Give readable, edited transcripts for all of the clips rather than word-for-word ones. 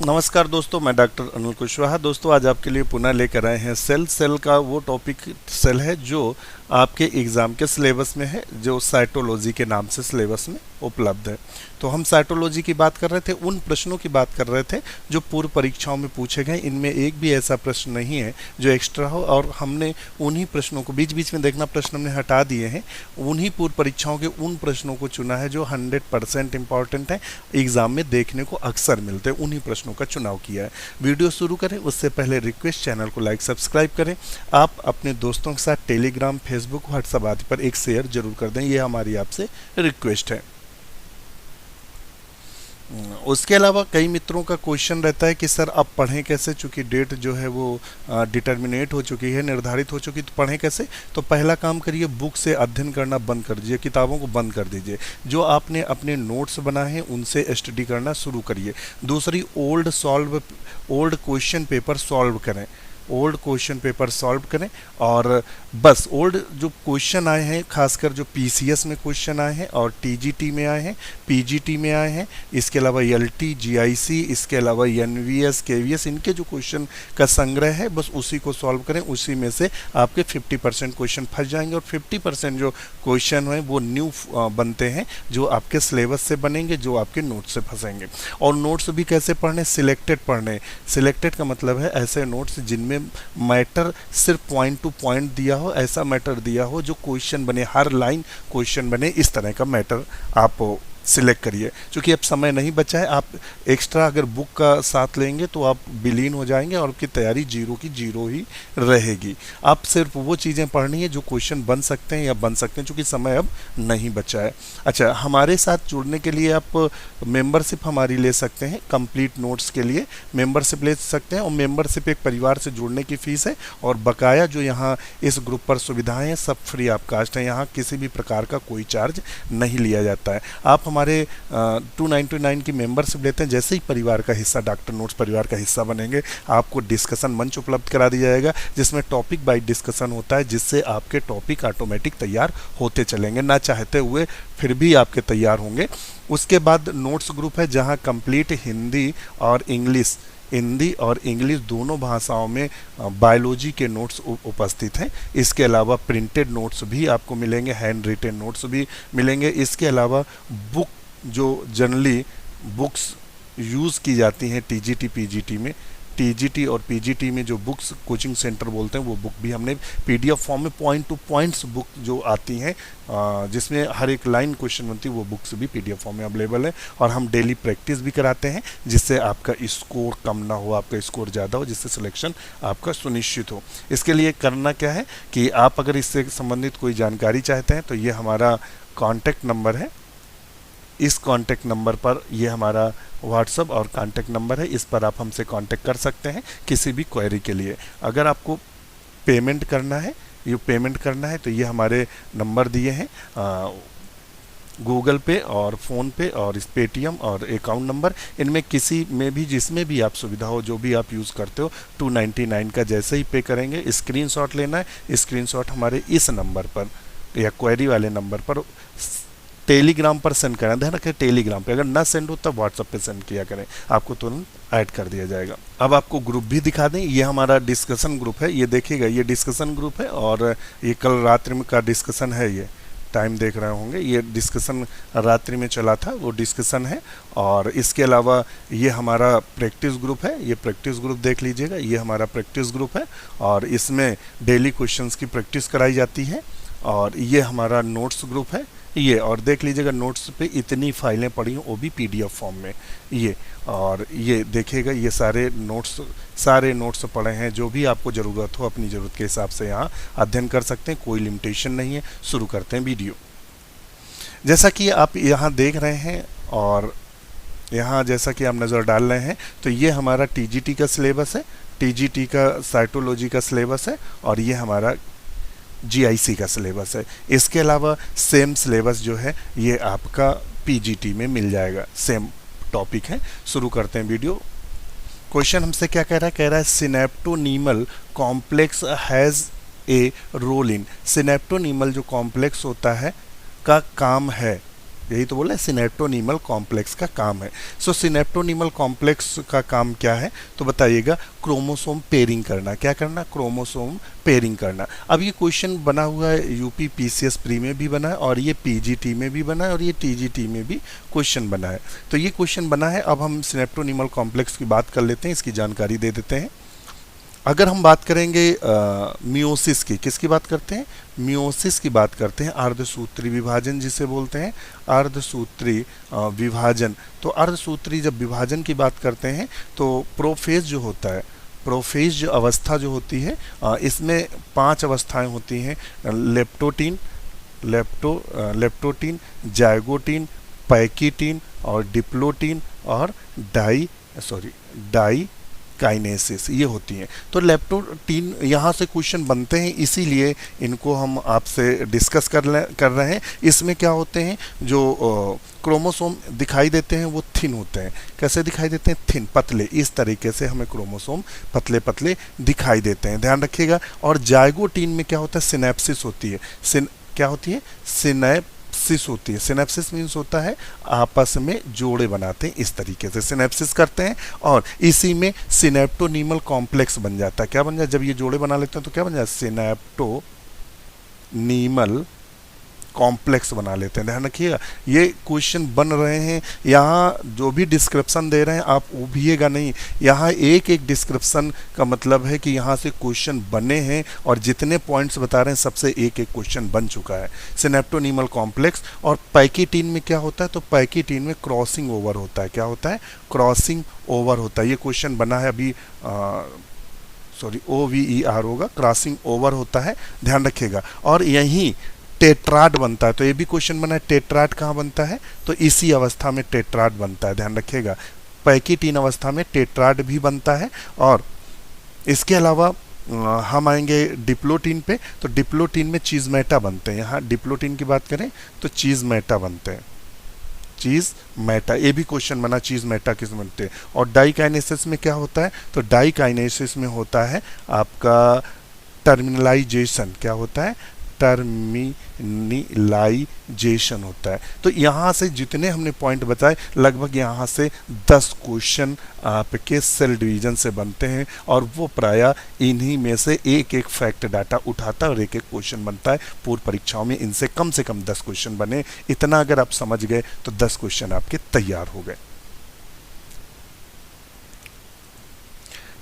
नमस्कार दोस्तों, मैं डॉक्टर अनिल कुशवाहा। दोस्तों, आज आपके लिए पुनः लेकर आए हैं सेल का वो टॉपिक सेल है जो आपके एग्ज़ाम के सिलेबस में है, जो साइटोलॉजी के नाम से सिलेबस में उपलब्ध है। तो हम साइटोलॉजी की बात कर रहे थे, उन प्रश्नों की बात कर रहे थे जो पूर्व परीक्षाओं में पूछे गए। इनमें एक भी ऐसा प्रश्न नहीं है जो एक्स्ट्रा हो, और हमने उन्हीं प्रश्नों को बीच बीच में देखना प्रश्न हमने हटा दिए हैं। उन्हीं पूर्व परीक्षाओं के उन प्रश्नों को चुना है जो 100% इंपॉर्टेंट है, एग्ज़ाम में देखने को अक्सर मिलते हैं, उन्हीं प्रश्नों का चुनाव किया है। वीडियो शुरू करें उससे पहले रिक्वेस्ट, चैनल को लाइक सब्सक्राइब करें। आप अपने दोस्तों के साथ टेलीग्राम, फेसबुक, व्हाट्सएप आदि पर एक शेयर जरूर कर दें, ये हमारी आपसे रिक्वेस्ट है। उसके अलावा कई मित्रों का क्वेश्चन रहता है कि सर अब पढ़ें कैसे, चूंकि डेट जो है वो डिटर्मिनेट हो चुकी है, निर्धारित हो चुकी, तो पढ़ें कैसे। तो पहला काम करिए, बुक से अध्ययन करना बंद कर दीजिए, किताबों को बंद कर दीजिए। जो आपने अपने नोट्स बनाए हैं उनसे स्टडी करना शुरू करिए। दूसरी, ओल्ड क्वेश्चन पेपर सॉल्व करें, ओल्ड क्वेश्चन पेपर सॉल्व करें। और बस ओल्ड जो क्वेश्चन आए हैं, खासकर जो पीसीएस में क्वेश्चन आए हैं और टीजीटी में आए हैं, पीजीटी में आए हैं, इसके अलावा एलटी, जीआईसी, इसके अलावा एनवीएस, केवीएस, इनके जो क्वेश्चन का संग्रह है बस उसी को सॉल्व करें। उसी में से आपके 50% क्वेश्चन फंस जाएंगे, और 50% जो क्वेश्चन हैं वो न्यू बनते हैं, जो आपके सिलेबस से बनेंगे, जो आपके नोट्स से फंसेंगे। और नोट्स भी कैसे पढ़ने, सिलेक्टेड पढ़ने। सिलेक्टेड का मतलब है ऐसे नोट्स जिनमें मैटर सिर्फ पॉइंट टू पॉइंट दिया हो, ऐसा मैटर दिया हो जो क्वेश्चन बने, हर लाइन क्वेश्चन बने, इस तरह का मैटर आप सिलेक्ट करिए। क्योंकि अब समय नहीं बचा है, आप एक्स्ट्रा अगर बुक का साथ लेंगे तो आप विलीन हो जाएंगे और आपकी तैयारी जीरो की जीरो ही रहेगी। आप सिर्फ वो चीज़ें पढ़नी है जो क्वेश्चन बन सकते हैं या बन सकते हैं, क्योंकि समय अब नहीं बचा है। अच्छा, हमारे साथ जुड़ने के लिए आप मेंबरशिप हमारी ले सकते हैं। कंप्लीट नोट्स के लिए मेंबरशिप ले सकते हैं, और मेंबरशिप एक परिवार से जुड़ने की फीस है। और बकाया जो यहाँ इस ग्रुप पर सुविधाएं हैं सब फ्री ऑफ कास्ट है, यहाँ किसी भी प्रकार का कोई चार्ज नहीं लिया जाता है। आप हमारे 299 की मेंबरशिप लेते हैं, जैसे ही परिवार का हिस्सा, डॉक्टर नोट्स परिवार का हिस्सा बनेंगे, आपको डिस्कशन मंच उपलब्ध करा दिया जाएगा जिसमें टॉपिक बाय डिस्कशन होता है, जिससे आपके टॉपिक ऑटोमेटिक तैयार होते चलेंगे, ना चाहते हुए फिर भी आपके तैयार होंगे। उसके बाद नोट्स ग्रुप है जहां कंप्लीट हिंदी और इंग्लिश दोनों भाषाओं में बायोलॉजी के नोट्स उपस्थित हैं। इसके अलावा प्रिंटेड नोट्स भी आपको मिलेंगे, हैंड रिटेन नोट्स भी मिलेंगे। इसके अलावा बुक जो जनरली बुक्स यूज़ की जाती हैं टीजीटी और पीजीटी में जो बुक्स कोचिंग सेंटर बोलते हैं, वो बुक भी हमने पीडीएफ फॉर्म में पॉइंट टू पॉइंट्स बुक जो आती हैं, जिसमें हर एक लाइन क्वेश्चन बनती है, वो बुक्स भी पीडीएफ फॉर्म में अवेलेबल है। और हम डेली प्रैक्टिस भी कराते हैं, जिससे आपका स्कोर कम ना हो, आपका स्कोर ज़्यादा हो, जिससे सिलेक्शन आपका सुनिश्चित हो। इसके लिए करना क्या है कि आप अगर इससे संबंधित कोई जानकारी चाहते हैं तो ये हमारा कॉन्टैक्ट नंबर है। इस कॉन्टैक्ट नंबर पर, ये हमारा व्हाट्सअप और कॉन्टैक्ट नंबर है, इस पर आप हमसे कॉन्टैक्ट कर सकते हैं किसी भी क्वेरी के लिए। अगर आपको पेमेंट करना है तो ये हमारे नंबर दिए हैं, गूगल पे और फ़ोन पे और इस पेटीएम और अकाउंट नंबर, इनमें किसी में भी, जिसमें भी आप सुविधा हो, जो भी आप यूज़ करते हो, 299 का जैसे ही पे करेंगे, स्क्रीनशॉट लेना है। स्क्रीनशॉट हमारे इस नंबर पर या क्वेरी वाले नंबर पर टेलीग्राम पर सेंड करें। ध्यान रखें, टेलीग्राम पे, अगर ना सेंड हो तब व्हाट्सएप पे सेंड किया करें, आपको तुरंत ऐड कर दिया जाएगा। अब आपको ग्रुप भी दिखा दें, ये हमारा डिस्कशन ग्रुप है, ये देखिएगा, ये डिस्कशन ग्रुप है, और ये कल रात्रि में का डिस्कशन है, ये टाइम देख रहे होंगे, ये डिस्कशन रात्रि में चला था, वो डिस्कशन है। और इसके अलावा ये हमारा प्रैक्टिस ग्रुप है, ये प्रैक्टिस ग्रुप देख लीजिएगा, ये हमारा प्रैक्टिस ग्रुप है, और इसमें डेली क्वेश्चंस की प्रैक्टिस कराई जाती है। और ये हमारा नोट्स ग्रुप है, ये, और देख लीजिएगा नोट्स पे इतनी फाइलें पड़ी हैं, वो भी पीडीएफ फॉर्म में, ये। और ये देखिएगा, ये सारे नोट्स पड़े हैं, जो भी आपको ज़रूरत हो अपनी ज़रूरत के हिसाब से यहाँ अध्ययन कर सकते हैं, कोई लिमिटेशन नहीं है। शुरू करते हैं वीडियो। जैसा कि आप यहाँ देख रहे हैं, और यहाँ जैसा कि आप नज़र डाल रहे हैं, तो ये हमारा टीजीटी का सिलेबस है, टीजीटी का साइटोलॉजी का सिलेबस है, और ये हमारा जीआईसी का सिलेबस है। इसके अलावा सेम सिलेबस जो है ये आपका पीजीटी में मिल जाएगा, सेम टॉपिक है। शुरू करते हैं वीडियो। क्वेश्चन हमसे क्या कह रहा है, synaptonemal complex has a role in. Synaptonemal जो कॉम्प्लेक्स होता है का काम है यही तो बोला है, सिनेप्टोनीमल कॉम्प्लेक्स का काम है। सो सिनेप्टोनीमल कॉम्प्लेक्स का काम क्या है, तो बताइएगा क्रोमोसोम पेयरिंग करना। क्या करना, क्रोमोसोम पेयरिंग करना। अब ये क्वेश्चन बना हुआ है यूपी पीसीएस प्री में भी बना है, और ये पीजीटी में भी बना है, और ये टीजीटी में भी क्वेश्चन बना है। तो ये क्वेश्चन बना है। अब हम सिनेप्टोनीमल कॉम्प्लेक्स की बात कर लेते हैं, इसकी जानकारी दे देते हैं। अगर हम बात करेंगे मियोसिस की, किसकी बात करते हैं, मियोसिस की बात करते हैं, अर्धसूत्री विभाजन जिसे बोलते हैं, अर्धसूत्री विभाजन। तो अर्धसूत्री जब विभाजन की बात करते हैं तो प्रोफेज जो होता है, प्रोफेज जो अवस्था जो होती है, इसमें 5 अवस्थाएं होती हैं, लेप्टोटीन, लेप्टोटीन, जाइगोटीन, पैकीटीन और डिप्लोटीन और डाई काइनेसिस, ये होती हैं। तो लेप्टोटीन यहाँ से क्वेश्चन बनते हैं, इसीलिए इनको हम आपसे डिस्कस कर रहे हैं। इसमें क्या होते हैं, जो क्रोमोसोम दिखाई देते हैं वो थिन होते हैं। कैसे दिखाई देते हैं, थिन, पतले। इस तरीके से हमें क्रोमोसोम पतले पतले दिखाई देते हैं, ध्यान रखिएगा। और जाइगोटीन में क्या होता है, सिनेप्सिस होती है। क्या होती है, सिनेप्सिस होती है। सिनेप्सिस मीन्स होता है आपस में जोड़े बनाते हैं, इस तरीके से सिनेप्सिस करते हैं, और इसी में सिनेप्टोनीमल कॉम्प्लेक्स बन जाता है। क्या बन जाता है, जब ये जोड़े बना लेते हैं तो क्या बन जाता है, सिनेप्टोनीमल कॉम्प्लेक्स बना लेते हैं। ध्यान रखिएगा, ये क्वेश्चन बन रहे हैं। यहाँ जो भी डिस्क्रिप्शन दे रहे हैं आप उभिएगा नहीं, यहाँ एक एक डिस्क्रिप्शन का मतलब है कि यहाँ से क्वेश्चन बने हैं, और जितने पॉइंट्स बता रहे हैं सबसे एक एक क्वेश्चन बन चुका है। Synaptonemal complex. और पैकीटीन में क्या होता है, तो पैकीटीन में क्रॉसिंग ओवर होता है। क्या होता है, क्रॉसिंग ओवर होता है। ये क्वेश्चन बना है अभी, OVER होगा, क्रॉसिंग ओवर होता है, ध्यान रखिएगा। और यहीं टेट्राड बनता है। तो ये भी क्वेश्चन बना है, टेट्राड कहाँ बनता है, तो इसी अवस्था में टेट्राड बनता है, ध्यान रखिएगा। पैकीटीन अवस्था में टेट्राड भी बनता है। और इसके अलावा हम आएंगे डिप्लोटीन पे, तो डिप्लोटीन में चीज़मेटा बनते हैं। यहाँ डिप्लोटीन की बात करें तो चीज़मेटा बनते हैं, चीज़मेटा। ये भी क्वेश्चन बना, चीज़मेटा किस बनते हैं। और डाइकाइनेसिस में क्या होता है, तो डाइकाइनेसिस में होता है आपका टर्मिनलाइजेशन। क्या होता है, टर्मिनलाइजेशन होता है। तो यहाँ से जितने हमने पॉइंट बताए, लगभग यहाँ से 10 क्वेश्चन आपके सेल डिवीजन से बनते हैं, और वो प्रायः इन्हीं में से एक एक फैक्ट डाटा उठाता है और एक एक क्वेश्चन बनता है। पूर्व परीक्षाओं में इनसे कम से कम 10 क्वेश्चन बने। इतना अगर आप समझ गए तो 10 क्वेश्चन आपके तैयार हो गए।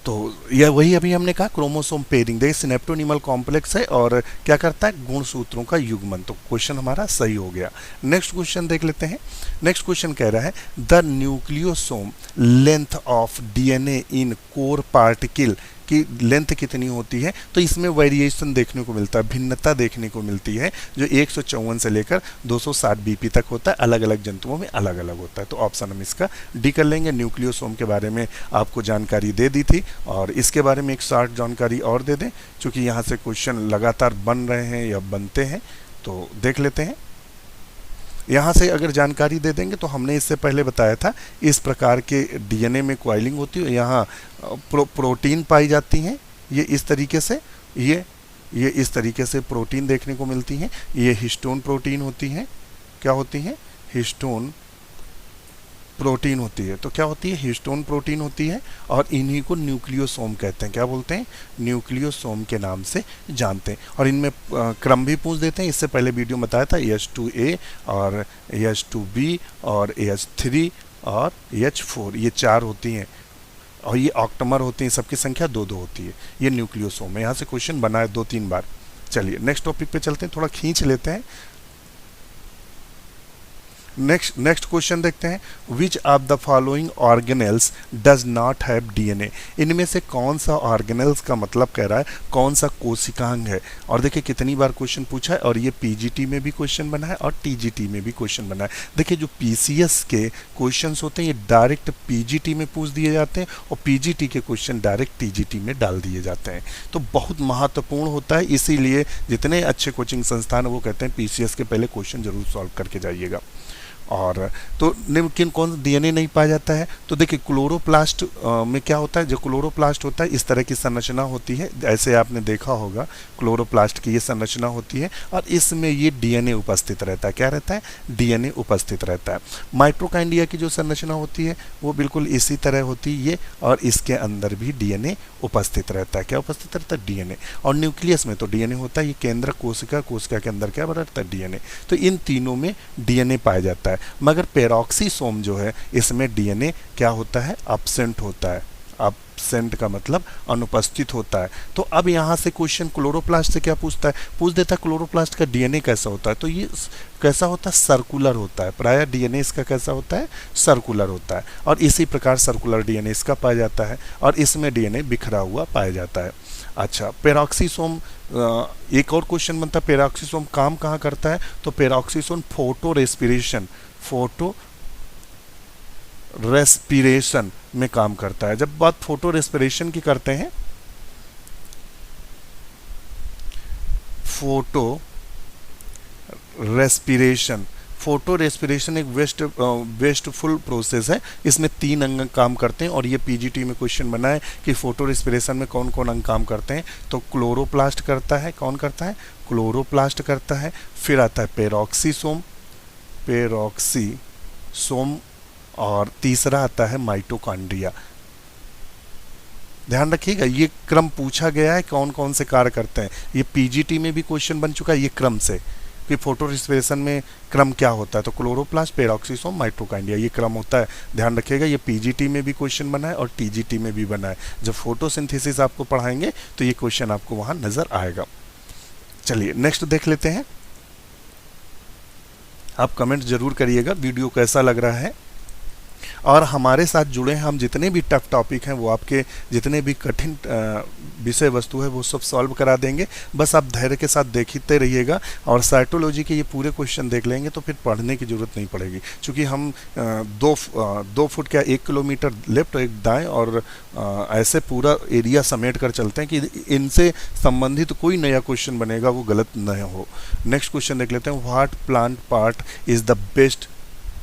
तो यह वही अभी हमने कहा, क्रोमोसोम पेयरिंग। देखिए सिनेप्टोनीमल कॉम्प्लेक्स है और क्या करता है, गुणसूत्रों का युग्मन। तो क्वेश्चन हमारा सही हो गया। नेक्स्ट क्वेश्चन देख लेते हैं। नेक्स्ट क्वेश्चन कह रहा है, the nucleosome length of DNA in core particle की लेंथ कितनी होती है, तो इसमें वेरिएशन देखने को मिलता है, भिन्नता देखने को मिलती है, जो 154 से लेकर 260 बीपी तक होता है। अलग अलग जंतुओं में अलग अलग होता है। तो ऑप्शन हम इसका डी कर लेंगे। न्यूक्लियोसोम के बारे में आपको जानकारी दे दी थी, और इसके बारे में एक शॉर्ट जानकारी और दे दें, क्योंकि यहाँ से क्वेश्चन लगातार बन रहे हैं या बनते हैं। तो देख लेते हैं। यहाँ से अगर जानकारी दे देंगे तो हमने इससे पहले बताया था, इस प्रकार के डीएनए में कॉइलिंग होती है। यहाँ प्रोटीन पाई जाती हैं, ये इस तरीके से, ये इस तरीके से प्रोटीन देखने को मिलती हैं। ये हिस्टोन प्रोटीन होती हैं। क्या होती हैं, हिस्टोन प्रोटीन होती है। तो क्या होती है, हिस्टोन प्रोटीन होती है, और इन्हीं को न्यूक्लियोसोम कहते हैं। क्या बोलते हैं, न्यूक्लियोसोम के नाम से जानते हैं। और इनमें क्रम भी पूछ देते हैं। इससे पहले वीडियो में बताया था, H2A और H2B और H3 और H4, ये 4 होती हैं, और ये ऑक्टोमर होती हैं। सबकी संख्या 2-2 होती है। ये न्यूक्लियोसोम है। यहाँ से क्वेश्चन बना है 2-3 बार। चलिए नेक्स्ट टॉपिक पे चलते हैं, थोड़ा खींच लेते हैं। नेक्स्ट क्वेश्चन देखते हैं, विच of the following organelles does not have DNA. इनमें से कौन सा ऑर्गेनेल्स का मतलब कह रहा है कौन सा कोशिकांग है। और देखिए कितनी बार क्वेश्चन पूछा है, और ये पीजीटी में भी क्वेश्चन बना है और टीजीटी में भी क्वेश्चन बना है। देखिए जो पीसीएस के क्वेश्चंस होते हैं ये डायरेक्ट पीजीटी में पूछ दिए जाते हैं, और पीजीटी के क्वेश्चन डायरेक्ट टीजीटी में डाल दिए जाते हैं। तो बहुत महत्वपूर्ण होता है, इसीलिए जितने अच्छे कोचिंग संस्थान वो कहते हैं पीसीएस के पहले क्वेश्चन जरूर सॉल्व करके जाइएगा। और तो लेकिन कौन डीएनए नहीं पाया जाता है? तो देखिए क्लोरोप्लास्ट में क्या होता है, जो क्लोरोप्लास्ट होता है इस तरह की संरचना होती है, ऐसे आपने देखा होगा क्लोरोप्लास्ट की ये संरचना होती है और इसमें ये डीएनए उपस्थित रहता है। क्या रहता है? डीएनए उपस्थित रहता है। माइटोकॉन्ड्रिया की जो संरचना होती है वो बिल्कुल इसी तरह होती है ये, और इसके अंदर भी डीएनए उपस्थित रहता है। क्या उपस्थित रहता है? डीएनए। और न्यूक्लियस में तो डीएनए होता है, ये केंद्रक कोशिका, कोशिका के अंदर क्या रहता है? डीएनए। तो इन तीनों में डीएनए पाया जाता है, मगर पेरोक्सीसोम जो है इसमें डीएनए क्या होता है? एब्सेंट होता है। एब्सेंट का मतलब अनुपस्थित होता है। तो अब यहाँ से क्वेश्चन क्लोरोप्लास्ट से क्या पूछता है? पूछ देता है क्लोरोप्लास्ट का डीएनए कैसा होता है, तो ये कैसा होता है? सर्कुलर होता है। प्रायः डीएनए इसका कैसा होता है? सर्कुलर होता है। और इसी प्रकार सर्कुलर डीएनए इसका पाया जाता है और इसमें डीएनए बिखरा हुआ पाया जाता है। अच्छा, पेरोक्सीसोम, एक और क्वेश्चन बनता है पेरोक्सीसोम काम कहाँ करता है? तो पेरोक्सीसोम फोटो रेस्पिरेशन में काम करता है। जब बात फोटो रेस्पिरेशन की करते हैं, फोटो रेस्पिरेशन, फोटो रेस्पिरेशन एक वेस्टफुल प्रोसेस है। इसमें 3 अंग काम करते हैं और ये पीजीटी में क्वेश्चन बना है कि फोटो रेस्पिरेशन में कौन कौन अंग काम करते हैं। तो क्लोरोप्लास्ट करता है। कौन करता है? क्लोरोप्लास्ट करता है। फिर आता है पेरोक्सीसोम और तीसरा आता है माइटोकॉन्ड्रिया। ध्यान रखिएगा, ये क्रम पूछा गया है कौन कौन से कार्य करते हैं। ये पीजीटी में भी क्वेश्चन बन चुका है ये क्रम से कि फोटो रेस्पिरेशन में क्रम क्या होता है। तो क्लोरोप्लास्ट, पेरोक्सीसोम, माइटोकॉन्ड्रिया ये क्रम होता है। ध्यान रखिएगा, ये पीजीटी में भी क्वेश्चन बना है और टीजीटी में भी बना है। जब फोटोसिंथेसिस आपको पढ़ाएंगे तो ये क्वेश्चन आपको वहां नजर आएगा। चलिए नेक्स्ट देख लेते हैं। आप कमेंट जरूर करिएगा वीडियो कैसा लग रहा है, और हमारे साथ जुड़े हैं। हम जितने भी टफ टॉपिक हैं वो आपके जितने भी कठिन विषय वस्तु है वो सब सॉल्व करा देंगे। बस आप धैर्य के साथ देखते रहिएगा और साइटोलॉजी के ये पूरे क्वेश्चन देख लेंगे तो फिर पढ़ने की ज़रूरत नहीं पड़ेगी, क्योंकि हम 2 फुट क्या 1 किलोमीटर लेफ्ट एक दाएं और ऐसे पूरा एरिया समेट कर चलते हैं कि इनसे संबंधित कोई नया क्वेश्चन बनेगा वो गलत न हो। नेक्स्ट क्वेश्चन देख लेते हैं। What plant part is the best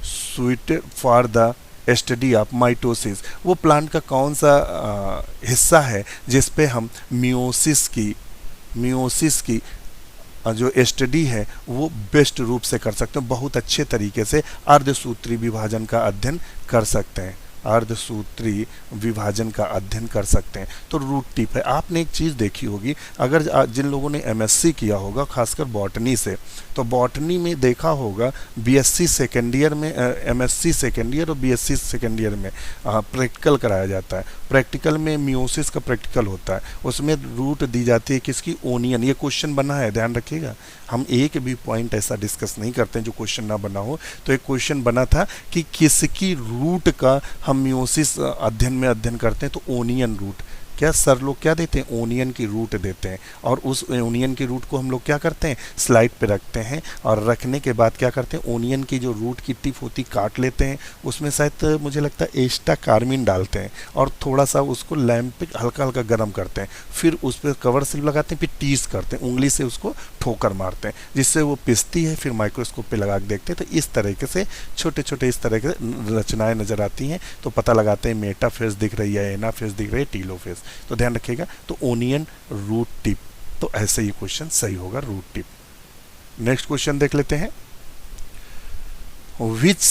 suited for the study of mitosis? वो प्लांट का कौन सा हिस्सा है जिस पे हम मियोसिस की जो स्टडी है वो बेस्ट रूप से कर सकते हैं, बहुत अच्छे तरीके से अर्धसूत्री विभाजन का अध्ययन कर सकते हैं। अर्धसूत्री विभाजन का अध्ययन कर सकते हैं। तो रूट टिप है। आपने एक चीज़ देखी होगी, अगर जिन लोगों ने एमएससी किया होगा खासकर बॉटनी से, तो बॉटनी में देखा होगा बीएससी सेकेंड ईयर में, एमएससी सेकेंड ईयर और बीएससी सेकेंड ईयर में प्रैक्टिकल कराया जाता है। प्रैक्टिकल में मियोसिस का प्रैक्टिकल होता है, उसमें रूट दी जाती है किसकी? ओनियन। ये क्वेश्चन बना है, ध्यान रखिएगा। हम एक भी पॉइंट ऐसा डिस्कस नहीं करते हैं जो क्वेश्चन ना बना हो। तो एक क्वेश्चन बना था कि किसकी रूट का हम मियोसिस अध्ययन करते हैं, तो ओनियन रूट। क्या सर लोग क्या देते हैं? ओनियन की रूट देते हैं, और उस ओनियन की रूट को हम लोग क्या करते हैं? स्लाइड पे रखते हैं, और रखने के बाद क्या करते हैं? ओनियन की जो रूट की टिप होती काट लेते हैं, उसमें शायद मुझे लगता है एस्टा कार्मिन डालते हैं और थोड़ा सा उसको लैंप पे हल्का हल्का गर्म करते हैं, फिर उस पर कवर स्लिप लगाते हैं, फिर टीज करते हैं, उंगली से उसको ठोकर मारते हैं जिससे वो पिसती है, फिर माइक्रोस्कोप पे लगा के देखते हैं। तो इस तरीके से छोटे छोटे इस तरह के रचनाएं नजर आती हैं, तो पता लगाते हैं मेटाफेज दिख रही है, एनाफेज दिख रही है, टीलोफेज। तो ध्यान रखिएगा। तो ओनियन रूट टिप, तो ऐसे ही क्वेश्चन सही होगा, रूट टिप। नेक्स्ट क्वेश्चन देख लेते हैं। Which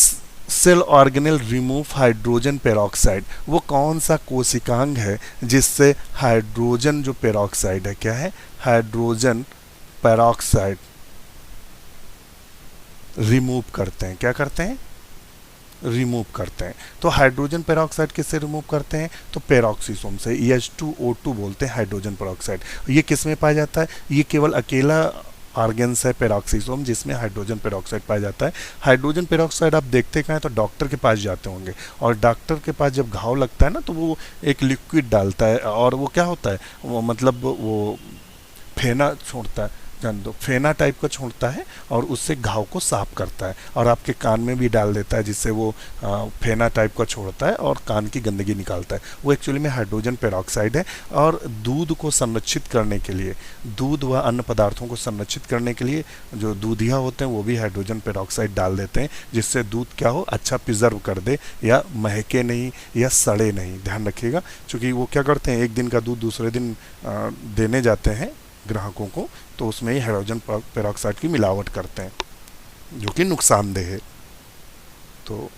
cell organelle remove hydrogen peroxide? वो कौन सा कोशिकांग है जिससे हाइड्रोजन जो पेरोक्साइड है, क्या है? हाइड्रोजन पेरोक्साइड रिमूव करते हैं। क्या करते हैं? रिमूव करते हैं। तो हाइड्रोजन पेरोक्साइड किससे रिमूव करते हैं? तो पेरोक्सीसोम से। H2O2 बोलते हैं हाइड्रोजन पेरोक्साइड। ये किस में पाया जाता है? ये केवल अकेला ऑर्गेन्स है पेरोक्सीसोम जिसमें हाइड्रोजन पेरोक्साइड पाया जाता है। हाइड्रोजन पेरोक्साइड आप देखते कहाँ हैं? तो डॉक्टर के पास जाते होंगे, और डॉक्टर के पास जब घाव लगता है ना तो वो एक लिक्विड डालता है, और वो क्या होता है? वो मतलब वो फेना छोड़ता है, जान दो, फेना टाइप का छोड़ता है और उससे घाव को साफ करता है और आपके कान में भी डाल देता है, जिससे वो फेना टाइप का छोड़ता है और कान की गंदगी निकालता है। वो एक्चुअली में हाइड्रोजन पेरोक्साइड है। और दूध को संरक्षित करने के लिए, दूध व अन्य पदार्थों को संरक्षित करने के लिए जो दूधिया होते हैं वो भी हाइड्रोजन पेरोक्साइड डाल देते हैं, जिससे दूध क्या हो, अच्छा प्रिजर्व कर दे या महके नहीं या सड़े नहीं। ध्यान रखिएगा, क्योंकि वो क्या करते हैं, एक दिन का दूध दूसरे दिन देने जाते हैं ग्राहकों को, तो उसमें ही हाइड्रोजन पेरोक्साइड की मिलावट करते हैं, जो कि नुकसानदेह है। तो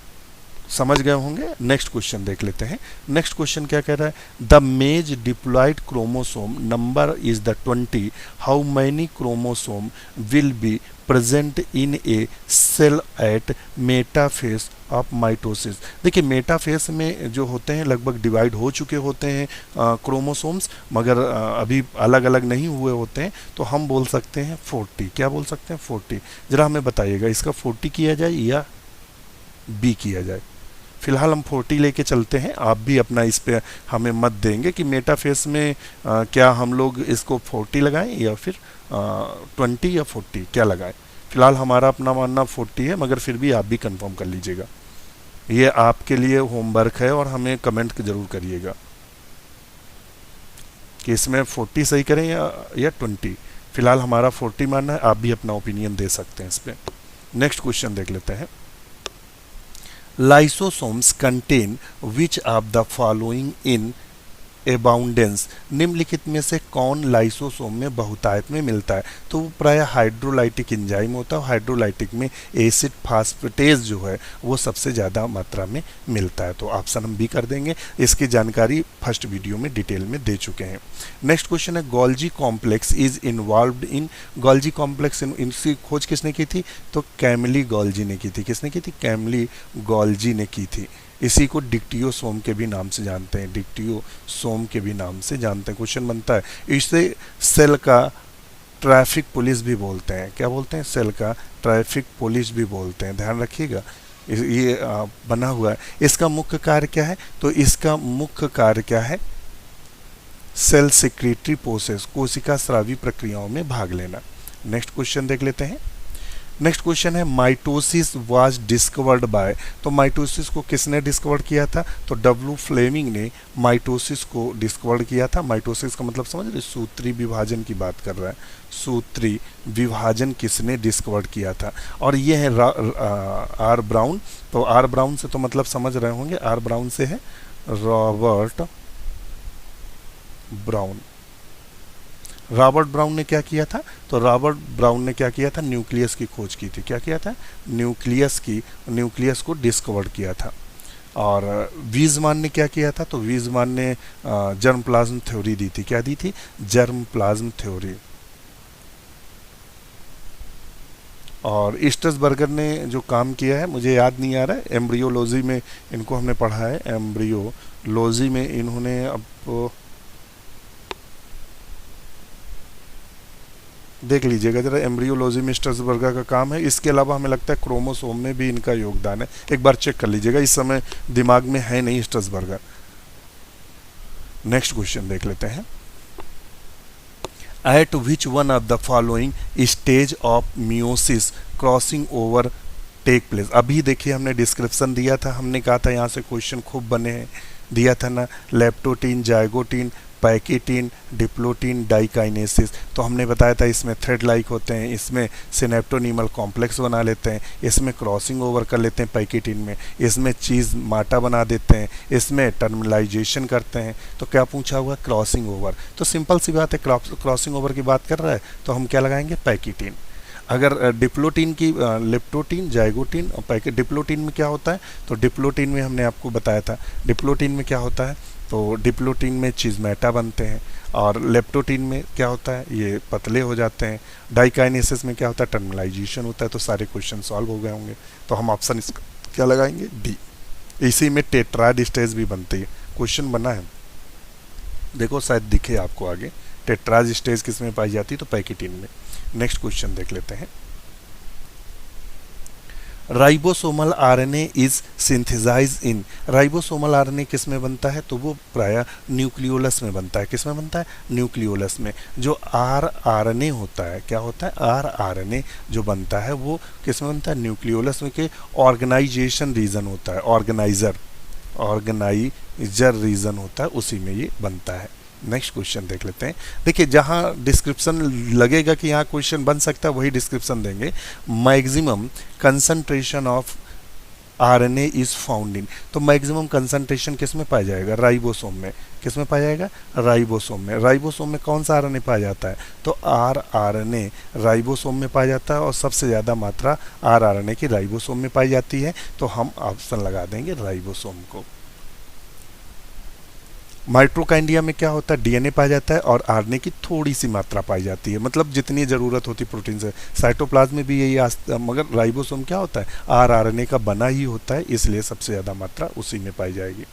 समझ गए होंगे। नेक्स्ट क्वेश्चन देख लेते हैं। नेक्स्ट क्वेश्चन क्या कह रहा है, the maize diploid chromosome number is the 20, how many chromosome will be present in a cell at metaphase of mitosis. देखिए मेटाफेज में जो होते हैं लगभग डिवाइड हो चुके होते हैं क्रोमोसोम्स, मगर अभी अलग अलग नहीं हुए होते हैं, तो हम बोल सकते हैं 40। क्या बोल सकते हैं, 40। जरा हमें बताइएगा इसका 40 किया जाए या बी किया जाए। फिलहाल हम 40 लेके चलते हैं, आप भी अपना इस पे हमें मत देंगे कि मेटाफेस में क्या हम लोग इसको 40 लगाएं या फिर 20 या 40 क्या लगाएं। फिलहाल हमारा अपना मानना 40 है, मगर फिर भी आप भी कंफर्म कर लीजिएगा। ये आपके लिए होमवर्क है और हमें कमेंट जरूर करिएगा कि इसमें 40 सही करें या 20। फिलहाल हमारा 40 मानना है, आप भी अपना ओपिनियन दे सकते हैं इस पर। नेक्स्ट क्वेश्चन देख लेते हैं। Lysosomes contain which of the following in abundance. निम्नलिखित में से कौन लाइसोसोम में बहुतायत में मिलता है, तो वो प्राय हाइड्रोलाइटिक एंजाइम होता है। हाइड्रोलाइटिक में एसिड फास्फेटेज जो है वो सबसे ज़्यादा मात्रा में मिलता है, तो ऑप्शन हम भी कर देंगे। इसकी जानकारी फर्स्ट वीडियो में डिटेल में दे चुके हैं। नेक्स्ट क्वेश्चन है, Golgi complex is involved in. Golgi complex इनकी खोज किसने की थी, तो कैमली गोल्जी ने की थी। किसने की थी, कैमली गोल्जी ने की थी। इसी को डिक्टियोसोम के भी नाम से जानते हैं, डिक्टियोसोम के भी नाम से जानते हैं। क्वेश्चन बनता है, इसे सेल का ट्रैफिक पुलिस भी बोलते हैं। क्या बोलते हैं, सेल का ट्रैफिक पुलिस भी बोलते हैं। ध्यान रखिएगा, ये बना हुआ है। इसका मुख्य कार्य क्या है, तो इसका मुख्य कार्य क्या है, सेल सेक्रेटरी प्रोसेस, कोशिका स्रावी प्रक्रियाओं में भाग लेना। नेक्स्ट क्वेश्चन देख लेते हैं। नेक्स्ट क्वेश्चन है, माइटोसिस वाज डिस्कवर्ड बाय। तो माइटोसिस को किसने डिस्कवर किया था, तो डब्ल्यू फ्लेमिंग ने माइटोसिस को डिस्कवर किया था। माइटोसिस का मतलब समझ रहे, सूत्री विभाजन की बात कर रहा है। सूत्री विभाजन किसने डिस्कवर किया था, और ये है आर ब्राउन। तो आर ब्राउन से तो मतलब समझ रहे होंगे, आर ब्राउन से है रॉबर्ट ब्राउन। रॉबर्ट ब्राउन ने क्या किया था, तो रॉबर्ट ब्राउन ने क्या किया था, न्यूक्लियस की खोज की थी। क्या किया था, न्यूक्लियस को डिस्कवर किया था। और वीजमान ने क्या किया था, तो वीजमान ने जर्म प्लाज्म थ्योरी दी थी। क्या दी थी, जर्म प्लाज्म थ्योरी। और स्ट्रसबर्गर ने जो काम किया है, मुझे याद नहीं आ रहा है, एम्ब्रियोलॉजी में इनको हमने पढ़ा है। एम्ब्रियोलॉजी में इन्होंने, अब देख लीजिएगा जरा, एम्ब्रियोलॉजी में स्ट्रसबर्गर का काम है। इसके अलावा हमें लगता है क्रोमोसोम में भी इनका योगदान है। एक बार चेक कर लीजिएगा, इस समय दिमाग में है नहीं स्ट्रसबर्गर। नेक्स्ट क्वेश्चन देख लेते हैं। At which one of the following stage of meiosis crossing over take place. अभी देखिए हमने डिस्क्रिप्शन दिया था, हमने कहा था यहाँ से क्वेश्चन खूब बने हैं, दिया था ना, leptotene, zygotene, pachytene, diplotene, diakinesis. तो हमने बताया था इसमें थ्रेड लाइक होते हैं, इसमें सिनेप्टोनीमल कॉम्प्लेक्स बना लेते हैं, इसमें क्रॉसिंग ओवर कर लेते हैं पैकेटीन में, इसमें चीज़ माटा बना देते हैं, इसमें टर्मिनलाइजेशन करते हैं। तो क्या पूछा हुआ, क्रॉसिंग ओवर। तो सिंपल सी बात है, क्रॉसिंग ओवर की बात कर रहा है तो हम क्या लगाएंगे, पैकेटीन। अगर डिप्लोटीन की, लेप्टोटीन, जाइगोटीन और पैकेट। डिप्लोटीन में क्या होता है, तो डिप्लोटीन में हमने आपको बताया था, डिप्लोटीन में क्या होता है, तो डिप्लोटीन में चीज़मेटा बनते हैं। और लेप्टोटीन में क्या होता है, ये पतले हो जाते हैं। डाइकाइनेसिस में क्या होता है, टर्मिनलाइजेशन होता है। तो सारे क्वेश्चन सॉल्व हो गए होंगे। तो हम ऑप्शन इसका क्या लगाएंगे, डी। इसी में टेट्राइड स्टेज भी बनती है, क्वेश्चन बना है, देखो शायद दिखे आपको आगे। टेट्राइड स्टेज किस में पाई जाती है, तो पैकेटीन में। नेक्स्ट क्वेश्चन देख लेते हैं। Ribosomal RNA is synthesize in, ribosomal RNA किस में बनता है, तो वो प्राय न्यूक्लियोलस में बनता है। किस में बनता है, न्यूक्लियोलस में। जो आरएनए होता है, क्या होता है, आरएनए जो बनता है वो किस में बनता है, न्यूक्लियोलस में के ऑर्गेनाइजेशन रीजन होता है, ऑर्गेनाइजर रीजन होता है, उसी में ये बनता है। नेक्स्ट क्वेश्चन देख लेते हैं। देखिए जहां डिस्क्रिप्शन लगेगा कि यहाँ क्वेश्चन बन सकता है वही डिस्क्रिप्शन देंगे। Maximum concentration of RNA is found in, तो मैक्सिमम कंसंट्रेशन किस में पाया जाएगा, राइबोसोम में। किस में पाया जाएगा, राइबोसोम में। राइबोसोम में कौन सा आरएनए पाया जाता है, तो आरएनए राइबोसोम में पाया जाता है और सबसे ज़्यादा मात्रा आरएनए की राइबोसोम में पाई जाती है, तो हम ऑप्शन लगा देंगे राइबोसोम को। माइटोकॉन्ड्रिया में क्या होता है, डीएनए पाया जाता है और आरएनए की थोड़ी सी मात्रा पाई जाती है, मतलब जितनी ज़रूरत होती प्रोटीन से। साइटोप्लाज्म में भी यही मगर राइबोसोम क्या होता है, आरएनए का बना ही होता है, इसलिए सबसे ज़्यादा मात्रा उसी में पाई जाएगी।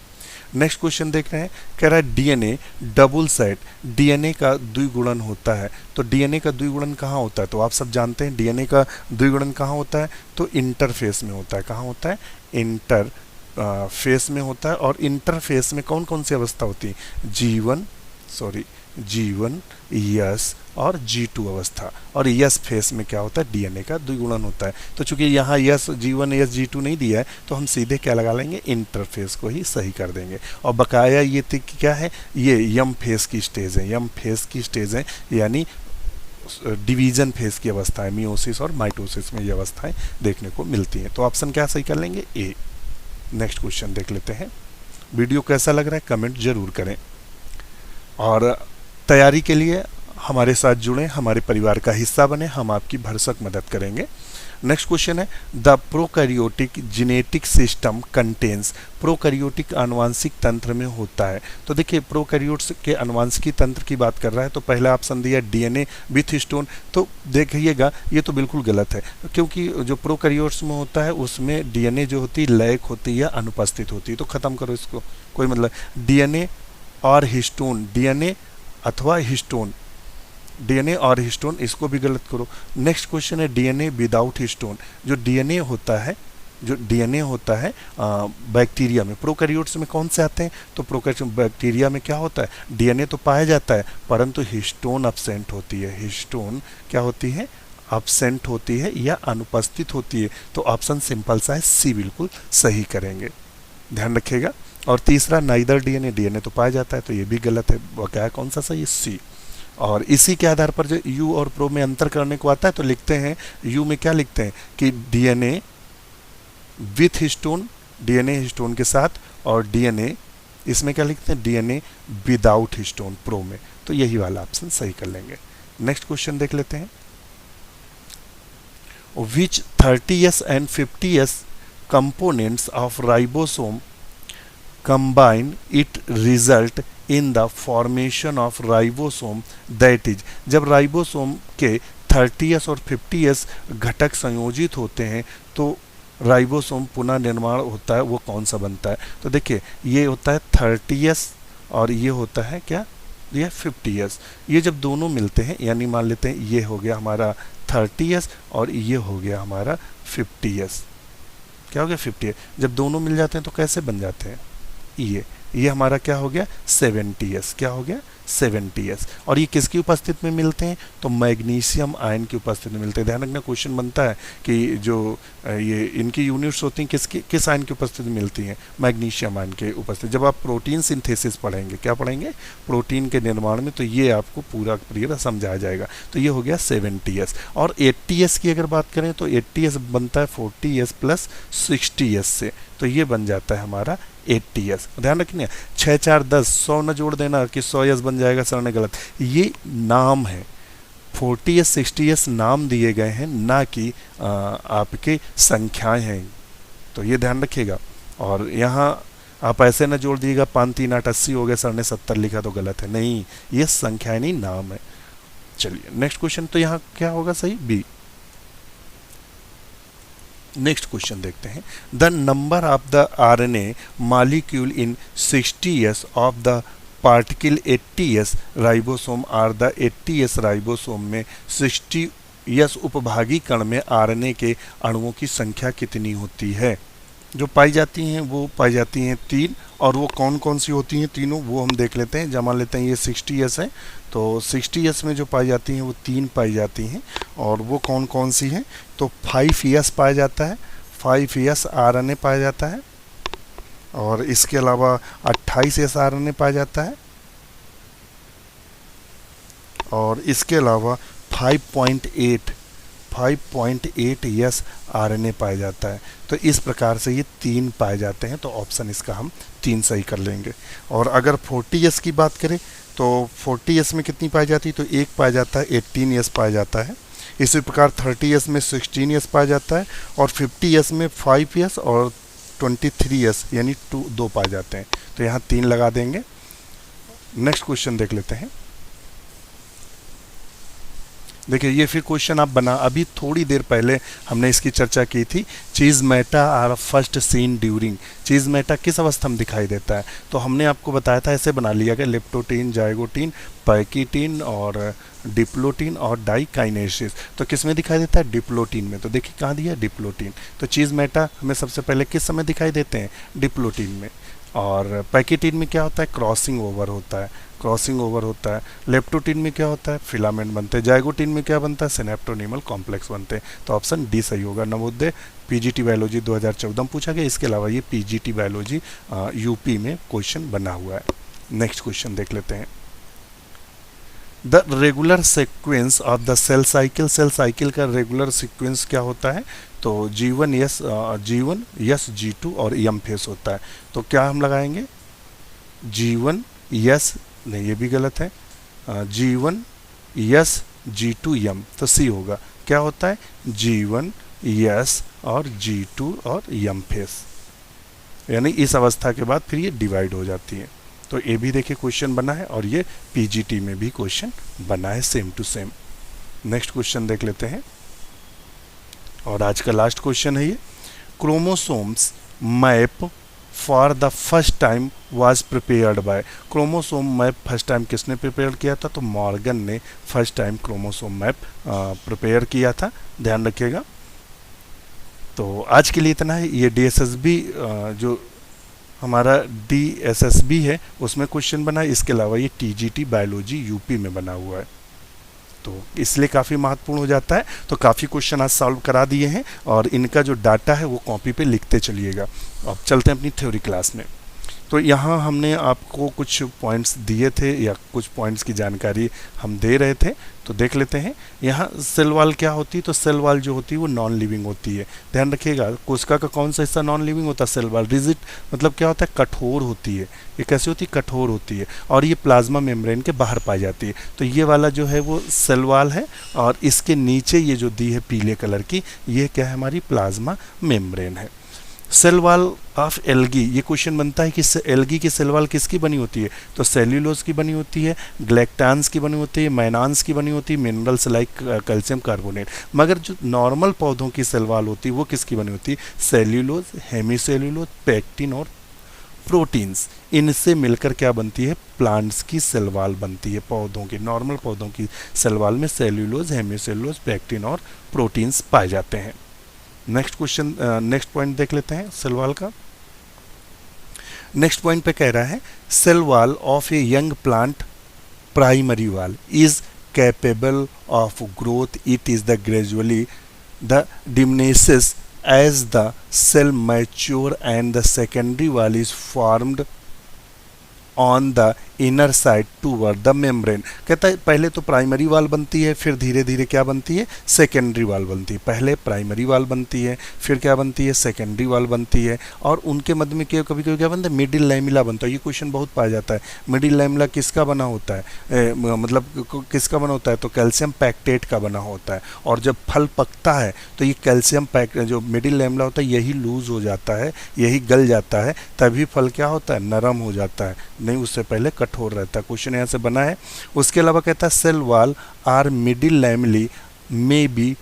नेक्स्ट क्वेश्चन देख रहे हैं, कह रहा है डीएनए डबल सेट, डीएनए का द्विगुणन होता है। तो डीएनए का द्विगुणन कहाँ होता है, तो आप सब जानते हैं डीएनए का द्विगुणन कहाँ होता है, तो इंटरफेस में होता है। कहाँ होता है, इंटर फेस में होता है। और इंटरफेस में कौन कौन सी अवस्था होती है, G1 यस और G2 अवस्था। और यस फेस में क्या होता है, डीएनए का द्विगुणन होता है। तो चूंकि यहाँ यस G1 यस G2 नहीं दिया है तो हम सीधे क्या लगा लेंगे, इंटरफेस को ही सही कर देंगे। और बकाया ये क्या है, ये यम फेस की स्टेज है, यम फेस की स्टेज है, यानी डिवीजन फेस की अवस्था है। मियोसिस और माइटोसिस में ये अवस्थाएं देखने को मिलती हैं। तो ऑप्शन क्या सही कर लेंगे, ए। नेक्स्ट क्वेश्चन देख लेते हैं। वीडियो कैसा लग रहा है कमेंट जरूर करें और तैयारी के लिए हमारे साथ जुड़ें, हमारे परिवार का हिस्सा बने, हम आपकी भरसक मदद करेंगे। नेक्स्ट क्वेश्चन है, the prokaryotic genetic system contains, prokaryotic आनुवांशिक तंत्र में होता है। तो देखिए प्रोकैरियोट्स के आनुवांशिक तंत्र की बात कर रहा है, तो पहला ऑप्शन दिया डीएनए विथ हिस्टोन। तो देखिएगा ये तो बिल्कुल गलत है, क्योंकि जो प्रोकैरियोट्स में होता है उसमें डीएनए जो होती है लैक होती है या अनुपस्थित होती है। तो खत्म करो इसको, कोई मतलब डीएनए और हिस्टोन, डीएनए अथवा हिस्टोन, डीएनए और हिस्टोन, इसको भी गलत करो। नेक्स्ट क्वेश्चन है डीएनए विदाउट हिस्टोन, जो डीएनए होता है बैक्टीरिया में। प्रोकैरियोट्स में कौन से आते हैं, तो प्रोकैरियोट्स बैक्टीरिया में क्या होता है, डीएनए तो पाया जाता है परंतु हिस्टोन अब्सेंट होती है। हिस्टोन क्या होती है, अब्सेंट होती है या अनुपस्थित होती है। तो ऑप्शन सिंपल सा है, सी बिल्कुल सही करेंगे, ध्यान रखिएगा। और तीसरा नाइदर डीएनए, डीएनए तो पाया जाता है, तो ये भी गलत है। क्या है, कौन सा सही है, सी। और इसी के आधार पर जो यू और प्रो में अंतर करने को आता है तो लिखते हैं, यू में क्या लिखते हैं कि DNA with histone, DNA histone के साथ, और डीएनए इसमें क्या लिखते हैं, डीएनए विदाउट हिस्टोन प्रो में। तो यही वाला ऑप्शन सही कर लेंगे। नेक्स्ट क्वेश्चन देख लेते हैं, विच 30s and 50s components of ribosome combine it result in the formation of ribosome, that is, जब राइबोसोम के 30s और 50s घटक संयोजित होते हैं तो राइबोसोम पुनः निर्माण होता है, वो कौन सा बनता है। तो देखिए ये होता है 30s और ये होता है क्या, ये 50s। ये जब दोनों मिलते हैं, यानी मान लेते हैं ये हो गया हमारा 30s और ये हो गया हमारा 50s, क्या हो गया 50s। जब दोनों मिल जाते हैं तो कैसे बन जाते हैं, ये हमारा क्या हो गया 70s, क्या हो गया 70s। और ये किसकी उपस्थिति में मिलते हैं, तो मैग्नीशियम आयन की उपस्थिति में मिलते हैं। ध्यान रखना क्वेश्चन बनता है कि जो ये इनकी यूनिट्स होती हैं किस आयन की उपस्थिति में मिलती हैं, मैग्नीशियम आयन के उपस्थिति। जब आप प्रोटीन सिंथेसिस पढ़ेंगे, क्या पढ़ेंगे, प्रोटीन के निर्माण में, तो ये आपको पूरा समझाया जाएगा। तो ये हो गया 70s। और 80s की अगर बात करें तो 80s बनता है 40s प्लस 60s से, तो ये बन जाता है हमारा 80s। ध्यान रखना 6 4 10, 100 न जोड़ देना कि 100s बन जाएगा, सर ने गलत, ये नाम है। 40s 60s नाम दिए गए हैं, ना कि आपके संख्याएं हैं, तो ये ध्यान रखिएगा। और यहाँ आप ऐसे न जोड़ दिएगा 5 3 8 80 हो गया, सर ने 70 लिखा तो गलत है, नहीं, ये संख्याएं नहीं, नाम है। चलिए नेक्स्ट क्वेश्चन, तो यहाँ क्या होगा सही, बी। नेक्स्ट क्वेश्चन देखते हैं, the number of the RNA molecule in 60s of the particle 80s ribosome are the 80s ribosome में 60 यस उपभागी कण में आरएनए के अणुओं की संख्या कितनी होती है? जो पाई जाती हैं वो पाई जाती हैं 3, और वो कौन कौन सी होती हैं तीनों वो हम देख लेते हैं। जमा लेते हैं, ये 60S है, तो 60S में जो पाई जाती हैं वो 3 पाई जाती हैं, और वो कौन कौन सी हैं? तो 5S पाया जाता है, 5S आरएनए पाया जाता है, और इसके अलावा 28S आरएनए पाया जाता है, और इसके अलावा 5.8 आरएनए पाया जाता है। तो इस प्रकार से ये 3 पाए जाते हैं, तो ऑप्शन इसका हम 3 सही कर लेंगे। और अगर 40S की बात करें तो 40S में कितनी पाई जाती है? तो 1 पाया जाता है, 18S पाया जाता है। इसी प्रकार 30S में 16S पाया जाता है, और 50S में 5S और 23S यानी 2 पाए जाते हैं। तो यहाँ 3 लगा देंगे। नेक्स्ट क्वेश्चन देख लेते हैं। देखिए ये फिर क्वेश्चन आप बना, अभी थोड़ी देर पहले हमने इसकी चर्चा की थी। Chiasmata are first seen during, chiasmata किस अवस्था में दिखाई देता है? तो हमने आपको बताया था, ऐसे बना लिया गया, लेप्टोटीन, जाइगोटीन, पैकीटीन और डिप्लोटीन और डाइकाइनेसिस। तो किस में दिखाई देता है? डिप्लोटीन में। तो देखिए कहाँ दिया? डिप्लोटीन। तो चीज मेटा हमें सबसे पहले किस समय दिखाई देते हैं? डिप्लोटीन में। और पैकीटीन में क्या होता है? क्रॉसिंग ओवर होता है, क्रॉसिंग ओवर होता है। लेप्टोटीन में क्या होता है? फिलामेंट बनते हैं। जाइगोटीन में क्या बनता है? सिनेप्टोनीमल कॉम्प्लेक्स बनते हैं। तो ऑप्शन डी सही होगा। नवोदय पीजीटी बायोलॉजी 2014 में पूछा गया। इसके अलावा ये पीजीटी बायोलॉजी यूपी में क्वेश्चन बना हुआ है। नेक्स्ट क्वेश्चन देख लेते हैं। The regular sequence of the cell cycle, cell cycle का रेगुलर सीक्वेंस क्या होता है? तो G1 S G2 और M फेस होता है। तो क्या हम लगाएंगे? G1 S, नहीं ये भी गलत है, G1 S G2 M। तो C होगा। क्या होता है? G1 S और G2 और M फेस, यानी इस अवस्था के बाद फिर ये डिवाइड हो जाती है। तो ये भी देखिए क्वेश्चन बना है, और ये पीजीटी में भी क्वेश्चन बना है, same to same. Next question देख लेते हैं, और आज का लास्ट क्वेश्चन है ये। Chromosomes map for the first time was prepared by, chromosome map first time किसने प्रिपेयर किया था? तो मॉर्गन ने first time chromosome map prepare किया था, ध्यान रखिएगा। तो आज के लिए इतना है। ये DSSB जो हमारा DSSB है उसमें क्वेश्चन बना है। इसके अलावा ये TGT बायोलॉजी यूपी में बना हुआ है, तो इसलिए काफ़ी महत्वपूर्ण हो जाता है। तो काफ़ी क्वेश्चन आज सॉल्व करा दिए हैं, और इनका जो डाटा है वो कॉपी पे लिखते चलिएगा। अब चलते हैं अपनी थ्योरी क्लास में। तो यहाँ हमने आपको कुछ पॉइंट्स दिए थे, या कुछ पॉइंट्स की जानकारी हम दे रहे थे, तो देख लेते हैं। यहाँ सेल वॉल क्या होती है? तो सेल वॉल जो होती है वो नॉन लिविंग होती है, ध्यान रखिएगा। कोशिका का कौन सा हिस्सा नॉन लिविंग होता है? Cell wall. रिजिड मतलब क्या होता है? कठोर होती है। ये कैसी होती है? कठोर होती है, और ये प्लाज्मा मेम्ब्रेन के बाहर पाई जाती है। तो ये वाला जो है वो सेल वॉल है, और इसके नीचे ये जो दी है पीले कलर की, ये क्या है? हमारी प्लाज्मा मेम्ब्रेन है। सेल वॉल ऑफ एल्गी, ये क्वेश्चन बनता है कि एल्गी की सेल वॉल किसकी बनी होती है? तो सेल्यूलोज की बनी होती है, ग्लैक्टान्स की बनी होती है, मैनान्स की बनी होती है, मिनरल्स लाइक कैल्शियम कार्बोनेट। मगर जो नॉर्मल पौधों की सेल वॉल होती है वो किसकी बनी होती है? सेल्यूलोज, हेमीसेल्यूलोज, पेक्टिन और प्रोटीन्स, इनसे मिलकर क्या बनती है? प्लांट्स की सेल वॉल बनती है। पौधों की, नॉर्मल पौधों की सेल वॉल में सेल्यूलोज, हेमीसेल्यूलोज, पेक्टिन और प्रोटीन्स पाए जाते हैं। नेक्स्ट क्वेश्चन, नेक्स्ट पॉइंट देख लेते हैं सेल वॉल का। नेक्स्ट पॉइंट पे कह रहा है cell wall of a young plant primary wall is capable of growth, it is the gradually the diminishes as the cell mature and the secondary wall is formed on the inner side toward the membrane। कहता है पहले तो primary वाल बनती है, फिर धीरे धीरे क्या बनती है? सेकेंडरी वाल बनती है। पहले प्राइमरी वाल बनती है, फिर क्या बनती है? सेकेंडरी वाल बनती है, और उनके मध्य में कभी कभी क्या बनता है? मिडिल लैमिला बनता है। ये क्वेश्चन बहुत पाया जाता है। मिडिल लैमिला किसका बना होता है? मतलब किसका बना होता है? तो कैल्शियम पैक्टेट का बना होता है। और जब फल पकता है तो ये कैल्शियम पैक जो मिडिल लैमिला होता है यही लूज हो जाता है, यही गल जाता है, तभी फल क्या होता है? नरम हो जाता है, नहीं उससे पहले कठोर रहता है। क्वेश्चन यहाँ से बना है। उसके अलावा कहता है cell wall or middle lamellae may be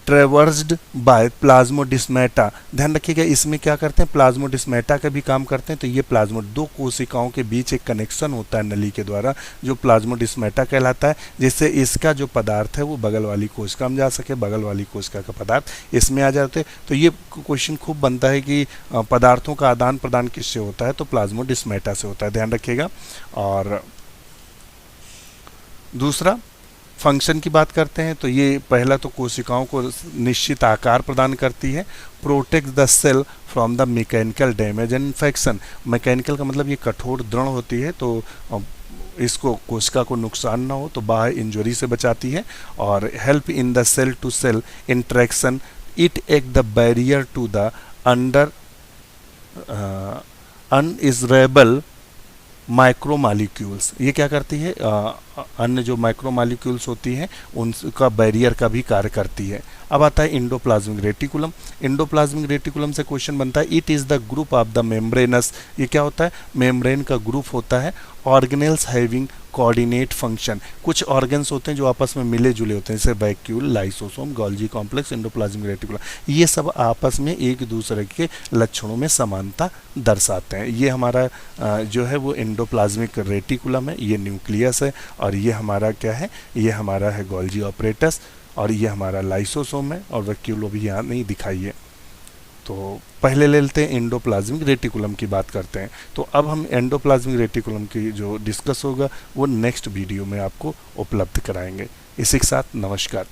traversed by plasmodesmata. ध्यान रखिएगा इसमें क्या करते हैं, प्लाज्मोडिस्मेटा का भी काम करते हैं। तो ये प्लाज्मो दो कोशिकाओं के बीच एक कनेक्शन होता है नली के द्वारा जो प्लाज्मोडिस्मेटा कहलाता है, जिससे इसका जो पदार्थ है वो बगल वाली कोशिका में जा सके, बगल वाली कोशिका का पदार्थ इसमें आ जाते हैं। तो ये क्वेश्चन खूब बनता है कि पदार्थों का आदान प्रदान किससे होता है, तो प्लाज्मोडिस्मेटा से होता है, ध्यान रखिएगा। और दूसरा फंक्शन की बात करते हैं तो ये पहला तो कोशिकाओं को निश्चित आकार प्रदान करती है, protect the cell from the mechanical damage and infection. Mechanical का मतलब ये कठोर दृढ़ होती है, तो इसको कोशिका को नुकसान ना हो तो बाह्य इंजरी से बचाती है। और help in the cell to cell interaction, it act the barrier to the under undesirable micromolecules. ये क्या करती है, अन्य जो माइक्रोमालिक्यूल्स होती हैं उनका बैरियर का भी कार्य करती है। अब आता है इंडोप्लाज्मिक रेटिकुलम। इंडोप्लाज्मिक रेटिकुलम से क्वेश्चन बनता है, it is the group of the membranes. ये क्या होता है, मेम्ब्रेन का ग्रुप होता है। ऑर्गेनेल्स हैविंग कोऑर्डिनेट फंक्शन, कुछ ऑर्गन्स होते हैं जो आपस में मिले जुले होते हैं, जैसे vacuole, lysosome, Golgi complex, endoplasmic reticulum. ये सब आपस में एक दूसरे के लक्षणों में समानता दर्शाते हैं। ये हमारा जो है वो इंडोप्लाज्मिक रेटिकुलम है, ये न्यूक्लियस है, और ये हमारा क्या है, ये हमारा है गोल्जी ऑपरेटस, और ये हमारा लाइसोसोम है, और वैक्यूल अभी यहाँ नहीं दिखाई है। तो पहले ले लेते हैं एंडोप्लाज्मिक रेटिकुलम की बात करते हैं। तो अब हम एंडोप्लाज्मिक रेटिकुलम की जो डिस्कस होगा वो नेक्स्ट वीडियो में आपको उपलब्ध कराएंगे। इसी के साथ नमस्कार।